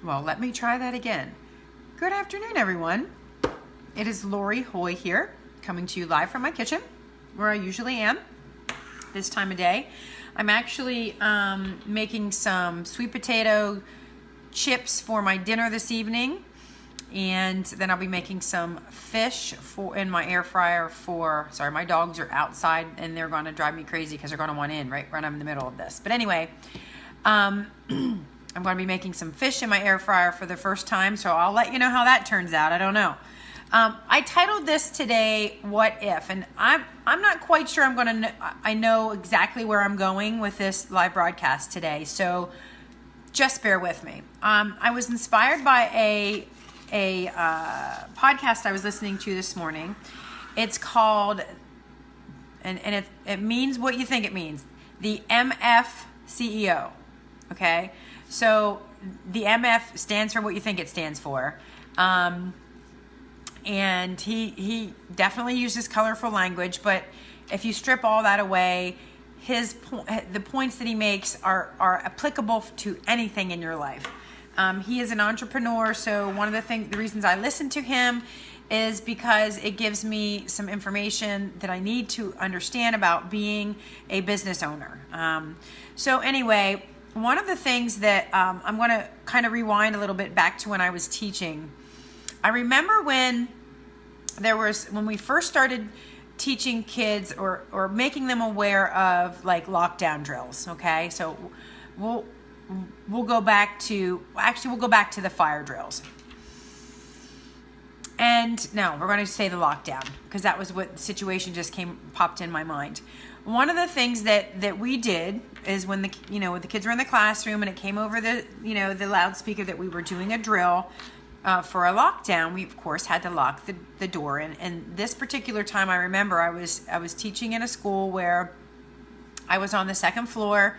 Well, let me try that again. Good afternoon, everyone. It is Lori Hoy here, coming to you live from my kitchen, where I usually am this time of day. I'm actually making some sweet potato chips for my dinner this evening, and then I'll be making some fish in my air fryer sorry, my dogs are outside and they're going to drive me crazy because they're going to want in right when I'm in the middle of this. But anyway, I'm going to be making some fish in my air fryer for the first time, so I'll let you know how that turns out. I don't know. I titled this today, What If? And I'm not quite sure I know exactly where I'm going with this live broadcast today, so just bear with me. I was inspired by a podcast I was listening to this morning. It's called, and it means what you think it means, the MF CEO. Okay, so the MF stands for what you think it stands for, and he definitely uses colorful language. But if you strip all that away, the points that he makes are applicable to anything in your life. He is an entrepreneur, so one of the reasons I listen to him is because it gives me some information that I need to understand about being a business owner. So anyway, one of the things that I'm going to kind of rewind a little bit back to when I was teaching. I remember when we first started teaching kids or making them aware of like lockdown drills. Okay, so we'll go back to the fire drills. And no, we're going to say the lockdown because that was what the situation just popped in my mind. One of the things that we did is when the kids were in the classroom and it came over the loudspeaker that we were doing a drill for a lockdown, we of course had to lock the door. And this particular time, I remember I was teaching in a school where I was on the second floor.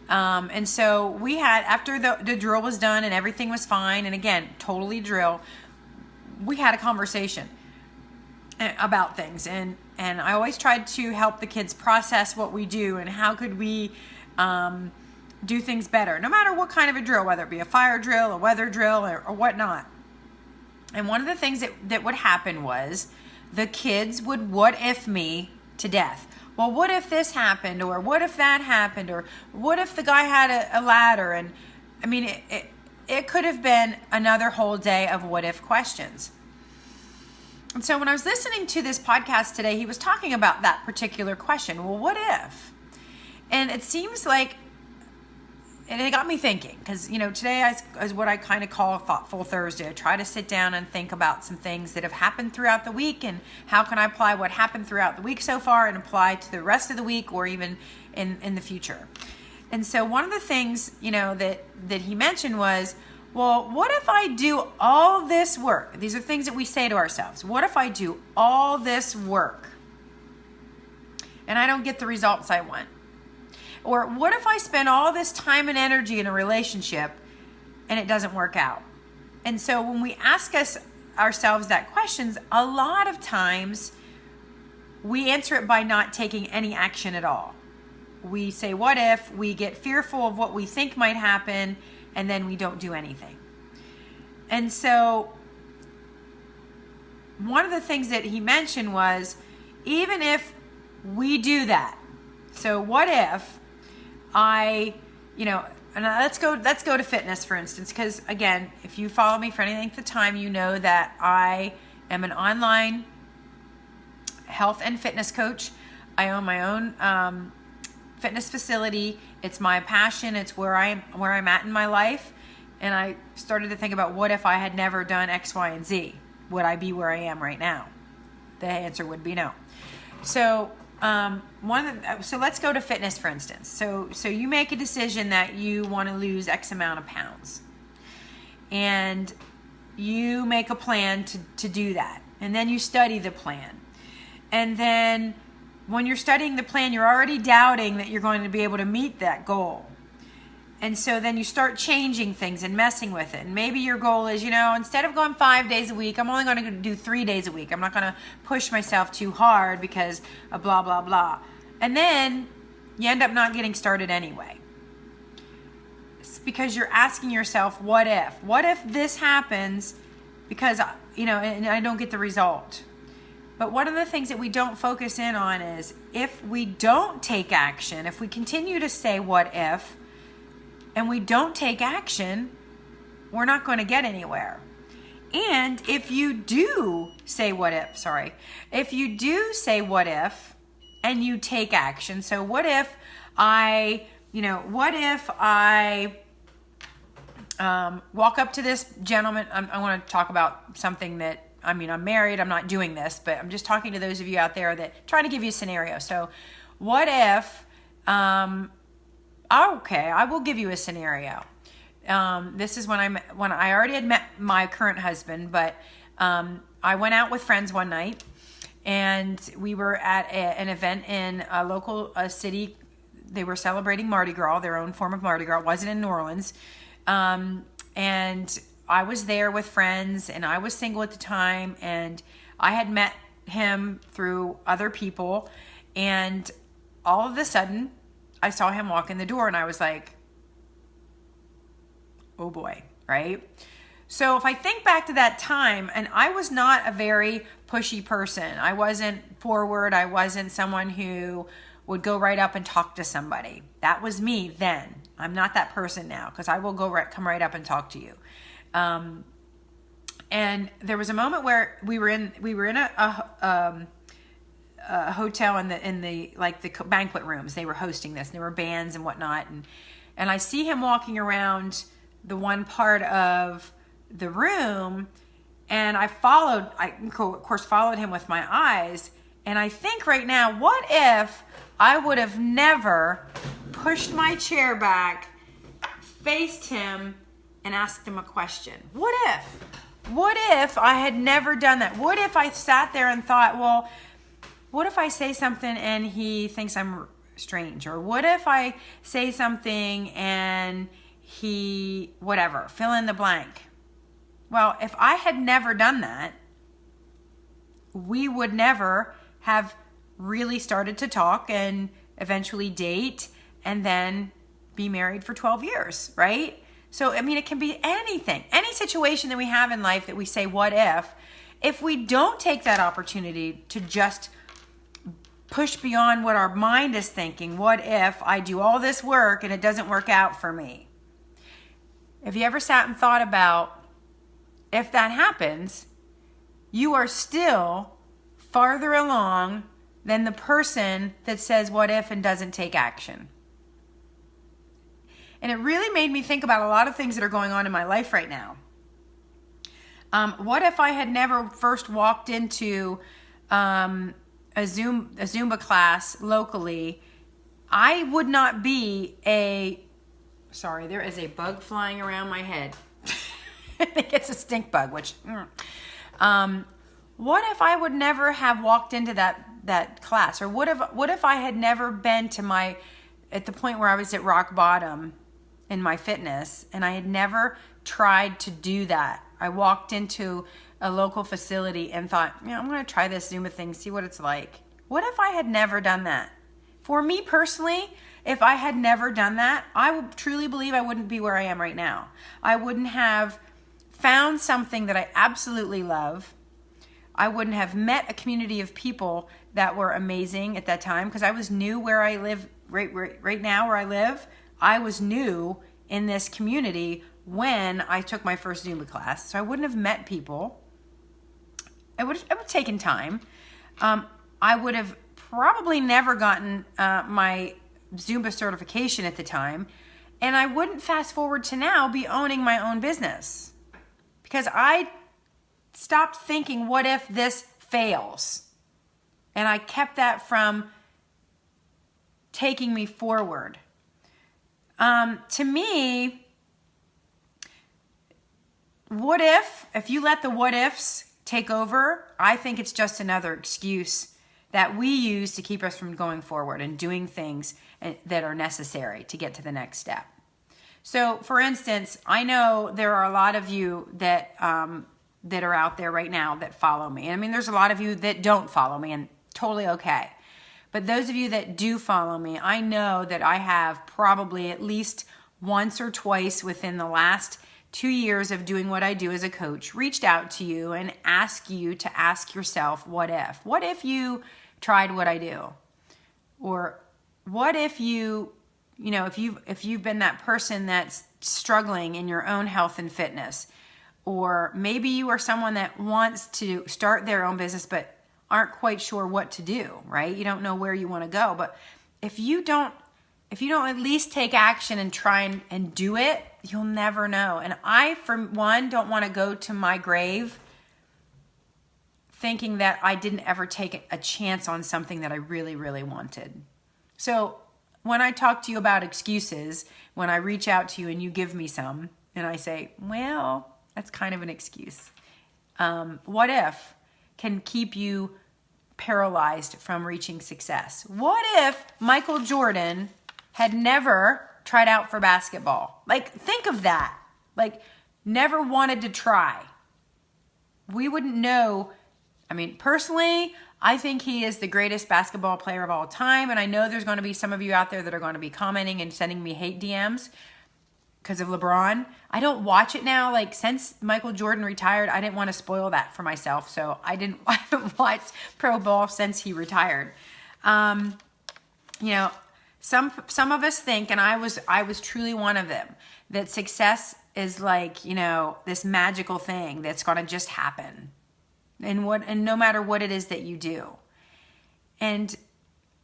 And so we had, after the drill was done and everything was fine, and again, totally drill, we had a conversation about things. And I always tried to help the kids process what we do and how could we do things better, no matter what kind of a drill, whether it be a fire drill, a weather drill, or whatnot. And one of the things that would happen was the kids would what if me to death. Well, what if this happened? Or what if that happened? Or what if the guy had a ladder? And I mean, it could have been another whole day of what if questions. And so when I was listening to this podcast today, he was talking about that particular question. Well, what if? And it seems like, and it got me thinking, because, today is what I kind of call Thoughtful Thursday. I try to sit down and think about some things that have happened throughout the week and how can I apply what happened throughout the week so far and apply to the rest of the week or even in the future. And so one of the things, that he mentioned was, well, what if I do all this work? These are things that we say to ourselves. What if I do all this work and I don't get the results I want? Or what if I spend all this time and energy in a relationship and it doesn't work out? And so when we ask ourselves that questions, a lot of times we answer it by not taking any action at all. We say, what if? We get fearful of what we think might happen, and then we don't do anything. And so one of the things that he mentioned was, even if we do that, so what if and let's go to fitness, for instance, because again, if you follow me for any length of time, you know that I am an online health and fitness coach. I own my own fitness facility. It's my passion. It's where I'm at in my life. And I started to think about, what if I had never done X, Y, and Z? Would I be where I am right now? The answer would be no. So so let's go to fitness, for instance. So you make a decision that you want to lose X amount of pounds, and you make a plan to do that, and then you study the plan, and then when you're studying the plan, you're already doubting that you're going to be able to meet that goal. And so then you start changing things and messing with it. And maybe your goal is, instead of going 5 days a week, I'm only going to do 3 days a week. I'm not going to push myself too hard because of blah, blah, blah. And then you end up not getting started anyway. because you're asking yourself, what if? What if this happens because, and I don't get the result? But one of the things that we don't focus in on is if we don't take action, if we continue to say what if, and we don't take action, we're not going to get anywhere. And if you do say what if, and you take action, so what if I walk up to this gentleman. I want to talk about something that, I'm married, I'm not doing this, but I'm just talking to those of you out there that trying to give you a scenario. So what if, I will give you a scenario. This is when I already had met my current husband, but I went out with friends one night, and we were at an event in a local city. They were celebrating Mardi Gras, their own form of Mardi Gras. It wasn't in New Orleans. And I was there with friends, and I was single at the time, and I had met him through other people, and all of a sudden I saw him walk in the door, and I was like, oh boy, right? So if I think back to that time, and I was not a very pushy person. I wasn't forward. I wasn't someone who would go right up and talk to somebody. That was me then. I'm not that person now, because I will come right up and talk to you. And there was a moment where we were in a hotel in the banquet rooms. They were hosting this, and there were bands and whatnot. And I see him walking around the one part of the room, and I of course followed him with my eyes. And I think right now, what if I would have never pushed my chair back, faced him, and asked him a question? What if I had never done that? What if I sat there and thought, well, what if I say something and he thinks I'm strange? Or what if I say something and he, whatever, fill in the blank? Well, if I had never done that, we would never have really started to talk and eventually date and then be married for 12 years, right? So, it can be anything, any situation that we have in life that we say, what if we don't take that opportunity to just push beyond what our mind is thinking, what if I do all this work and it doesn't work out for me? If you ever sat and thought about, if that happens, you are still farther along than the person that says what if and doesn't take action. And it really made me think about a lot of things that are going on in my life right now. What if I had never first walked into a Zumba class locally? I would not be sorry, there is a bug flying around my head. I think it's a stink bug, what if I would never have walked into that class? Or what if I had never been at the point where I was at rock bottom in my fitness, and I had never tried to do that? I walked into a local facility and thought, I'm going to try this Zumba thing, see what it's like. What if I had never done that? For me personally, if I had never done that, I would truly believe I wouldn't be where I am right now. I wouldn't have found something that I absolutely love. I wouldn't have met a community of people that were amazing at that time, because I was new where I live right now where I live. I was new in this community when I took my first Zumba class, so I wouldn't have met people. It would have taken time. I would have probably never gotten my Zumba certification at the time, and I wouldn't fast forward to now be owning my own business, because I stopped thinking, what if this fails? And I kept that from taking me forward. To me, what if you let the what ifs take over, I think it's just another excuse that we use to keep us from going forward and doing things that are necessary to get to the next step. So, for instance, I know there are a lot of you that are out there right now that follow me. I mean, there's a lot of you that don't follow me, and totally okay. But those of you that do follow me, I know that I have probably at least once or twice within the last 2 years of doing what I do as a coach reached out to you and asked you to ask yourself, what if? What if you tried what I do? Or what if if you've been that person that's struggling in your own health and fitness, or maybe you are someone that wants to start their own business but aren't quite sure what to do, right? You don't know where you want to go. But if you don't at least take action and try and do it, you'll never know. And I, for one, don't want to go to my grave thinking that I didn't ever take a chance on something that I really, really wanted. So when I talk to you about excuses, when I reach out to you and you give me some, and I say, well, that's kind of an excuse. What if can keep you paralyzed from reaching success? What if Michael Jordan had never tried out for basketball? Like, think of that. Like, never wanted to try. We wouldn't know. I mean, personally, I think he is the greatest basketball player of all time. And I know there's going to be some of you out there that are going to be commenting and sending me hate DMs because of LeBron. I don't watch it now. Like, since Michael Jordan retired, I didn't want to spoil that for myself. So I haven't watched pro ball since he retired. Some of us think, and I was truly one of them, that success is like, this magical thing that's going to just happen. And no matter what it is that you do. And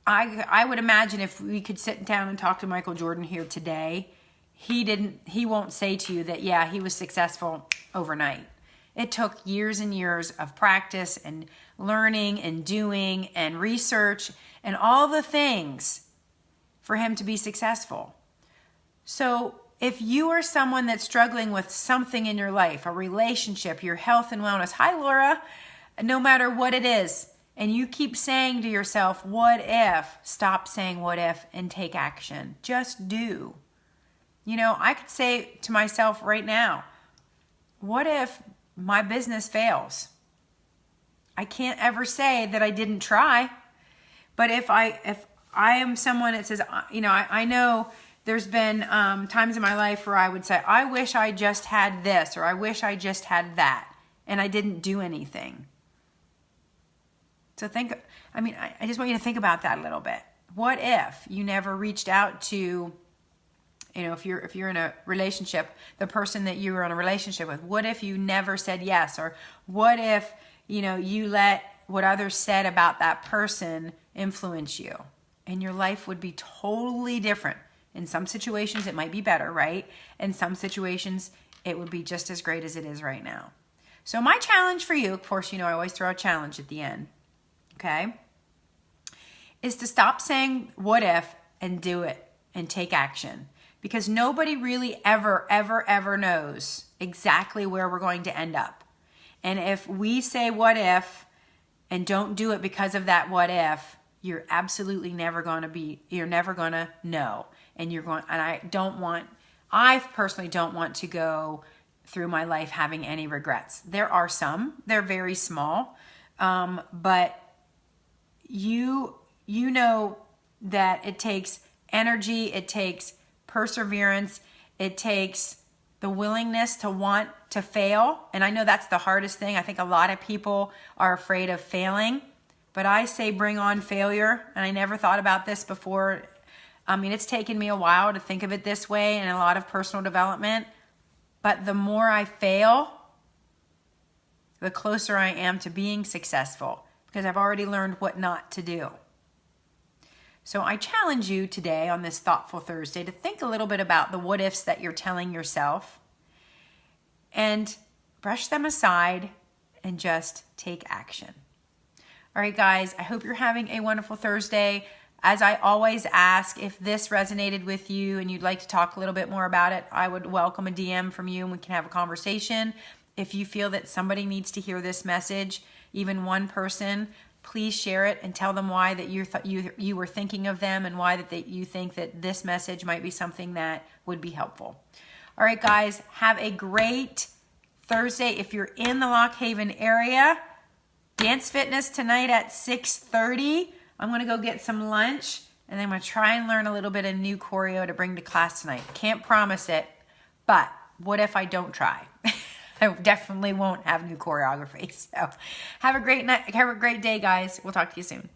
I would imagine if we could sit down and talk to Michael Jordan here today, he won't say to you that, yeah, he was successful overnight. It took years and years of practice and learning and doing and research and all the things for him to be successful. So if you are someone that's struggling with something in your life, a relationship, your health and wellness, hi Laura, no matter what it is, and you keep saying to yourself, what if, stop saying what if and take action. Just do. I could say to myself right now, what if my business fails? I can't ever say that I didn't try. But if I am someone that says, I know there's been times in my life where I would say, I wish I just had this, or I wish I just had that, and I didn't do anything. So I just want you to think about that a little bit. What if you never reached out to, if you're in a relationship, the person that you were in a relationship with? What if you never said yes? Or what if, you let what others said about that person influence you? And your life would be totally different. In some situations, it might be better, right? In some situations, it would be just as great as it is right now. So my challenge for you, of course, I always throw a challenge at the end, okay, is to stop saying what if and do it and take action. Because nobody really ever, ever, ever knows exactly where we're going to end up. And if we say what if and don't do it because of that what if, you're absolutely never going to know. I personally don't want to go through my life having any regrets. There are some, they're very small, but you know that it takes energy, it takes perseverance, it takes the willingness to want to fail. And I know that's the hardest thing. I think a lot of people are afraid of failing, but I say bring on failure. And I never thought about this before. It's taken me a while to think of it this way and a lot of personal development. But the more I fail, the closer I am to being successful, because I've already learned what not to do. So I challenge you today on this Thoughtful Thursday to think a little bit about the what ifs that you're telling yourself and brush them aside and just take action. All right, guys, I hope you're having a wonderful Thursday. As I always ask, if this resonated with you and you'd like to talk a little bit more about it, I would welcome a DM from you and we can have a conversation. If you feel that somebody needs to hear this message, even one person, please share it and tell them why that you were thinking of them and why that you think that this message might be something that would be helpful. All right, guys, have a great Thursday. If you're in the Lock Haven area, Dance Fitness tonight at 6:30. I'm going to go get some lunch And then I'm going to try and learn a little bit of new choreo to bring to class tonight. Can't promise it, but what if I don't try? I definitely won't have new choreography. So have a great night. Have a great day, guys. We'll talk to you soon.